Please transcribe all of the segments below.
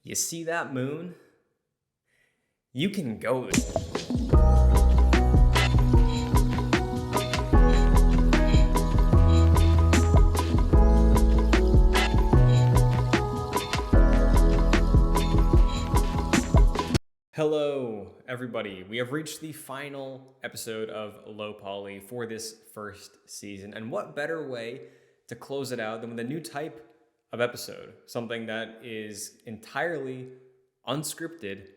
You see that moon? You can go there. Hello, everybody. We have reached the final episode of Low Poly for this first season. And what better way to close it out than with a new type of episode, something that is entirely unscripted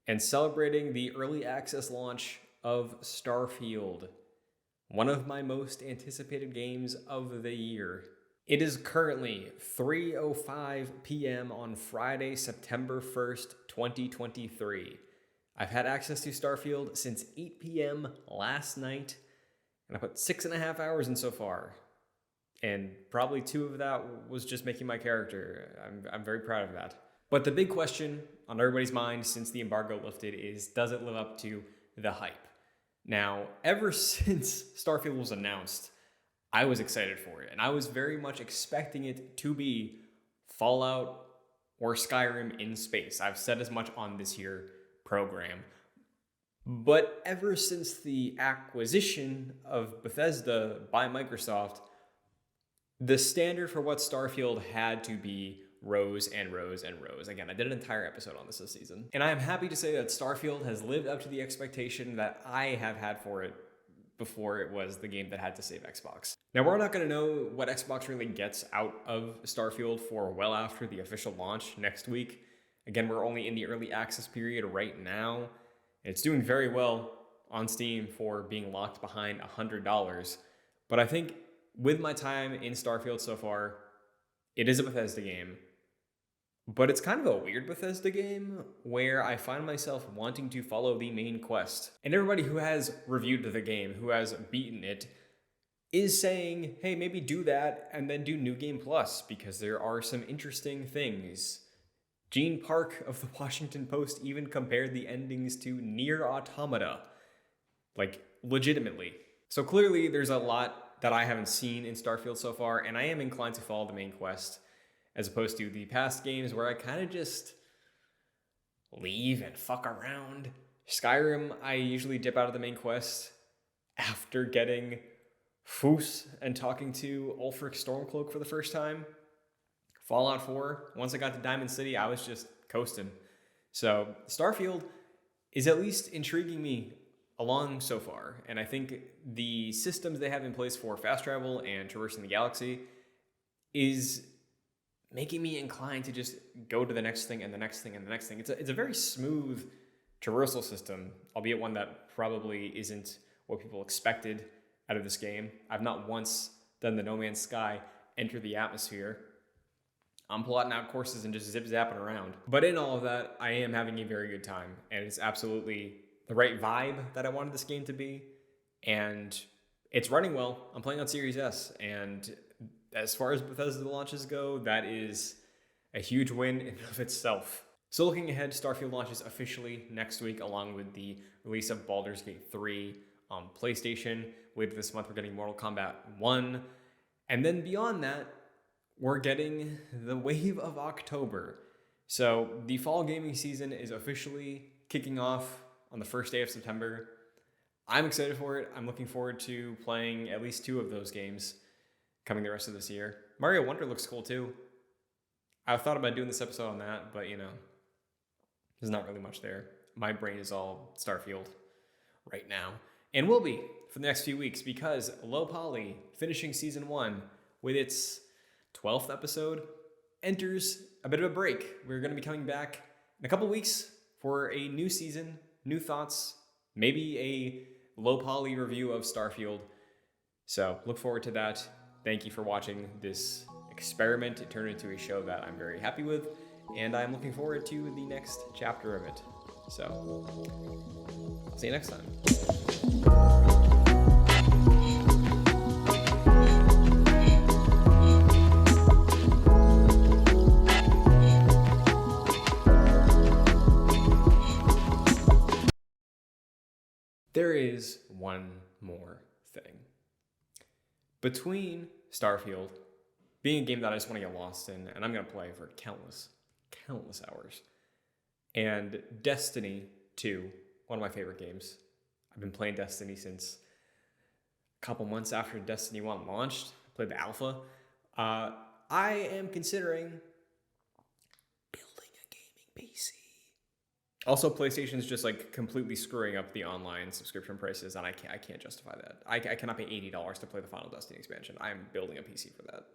and celebrating the early access launch of Starfield, one of my most anticipated games of the year. It is currently 3:05 p.m. on Friday, September 1st, 2023. I've had access to Starfield since 8 p.m. last night, and I put 6.5 hours in so far. And probably 2 of that was just making my character. I'm very proud of that. But the big question on everybody's mind since the embargo lifted is, does it live up to the hype? Now, ever since Starfield was announced, I was excited for it, and I was very much expecting it to be Fallout or Skyrim in space. I've said as much on this here program. But ever since the acquisition of Bethesda by Microsoft, the standard for what Starfield had to be rose and rose and rose. Again, I did an entire episode on this season. And I am happy to say that Starfield has lived up to the expectation that I have had for it before it was the game that had to save Xbox. Now, we're not going to know what Xbox really gets out of Starfield for well after the official launch next week. Again, we're only in the early access period right now. It's doing very well on Steam for being locked behind $100. But I think with my time in Starfield so far, it is a Bethesda game. But it's kind of a weird Bethesda game where I find myself wanting to follow the main quest. And everybody who has reviewed the game, who has beaten it, is saying, hey, maybe do that and then do New Game Plus because there are some interesting things. Gene Park of the Washington Post even compared the endings to Nier Automata. Like, legitimately. So clearly there's a lot that I haven't seen in Starfield so far, and I am inclined to follow the main quest, as opposed to the past games where I kind of just leave and fuck around. Skyrim, I usually dip out of the main quest after getting Foos and talking to Ulfric Stormcloak for the first time. Fallout 4, once I got to Diamond City, I was just coasting. So Starfield is at least intriguing me along so far, and I think the systems they have in place for fast travel and traversing the galaxy is making me inclined to just go to the next thing and the next thing and the next thing. It's a very smooth traversal system, albeit one that probably isn't what people expected out of this game. I've not once done the No Man's Sky enter the atmosphere. I'm plotting out courses and just zip-zapping around. But in all of that, I am having a very good time, and it's absolutely the right vibe that I wanted this game to be, and it's running well. I'm playing on Series S, and as far as Bethesda launches go, that is a huge win in and of itself. So looking ahead, Starfield launches officially next week, along with the release of Baldur's Gate 3 on PlayStation. Later this month, we're getting Mortal Kombat 1. And then beyond that, we're getting the wave of October. So the fall gaming season is officially kicking off on the first day of September. I'm excited for it. I'm looking forward to playing at least 2 of those games coming the rest of this year. Mario Wonder looks cool too. I thought about doing this episode on that, but there's not really much there. My brain is all Starfield right now, and will be for the next few weeks, because Low Poly, finishing season 1 with its 12th episode, enters a bit of a break. We're going to be coming back in a couple weeks for a new season, new thoughts, maybe a Low Poly review of Starfield. So look forward to that. Thank you for watching this experiment. It turned into a show that I'm very happy with, and I'm looking forward to the next chapter of it. So, I'll see you next time. There is one more thing. Between Starfield being a game that I just want to get lost in, and I'm going to play for countless countless hours. And Destiny 2, one of my favorite games. I've been playing Destiny since a couple months after Destiny 1 launched. I played the alpha. I am considering building a gaming PC. Also, PlayStation's just like completely screwing up the online subscription prices, and I can't justify that. I cannot pay $80 to play the Final Destiny expansion. I'm building a PC for that.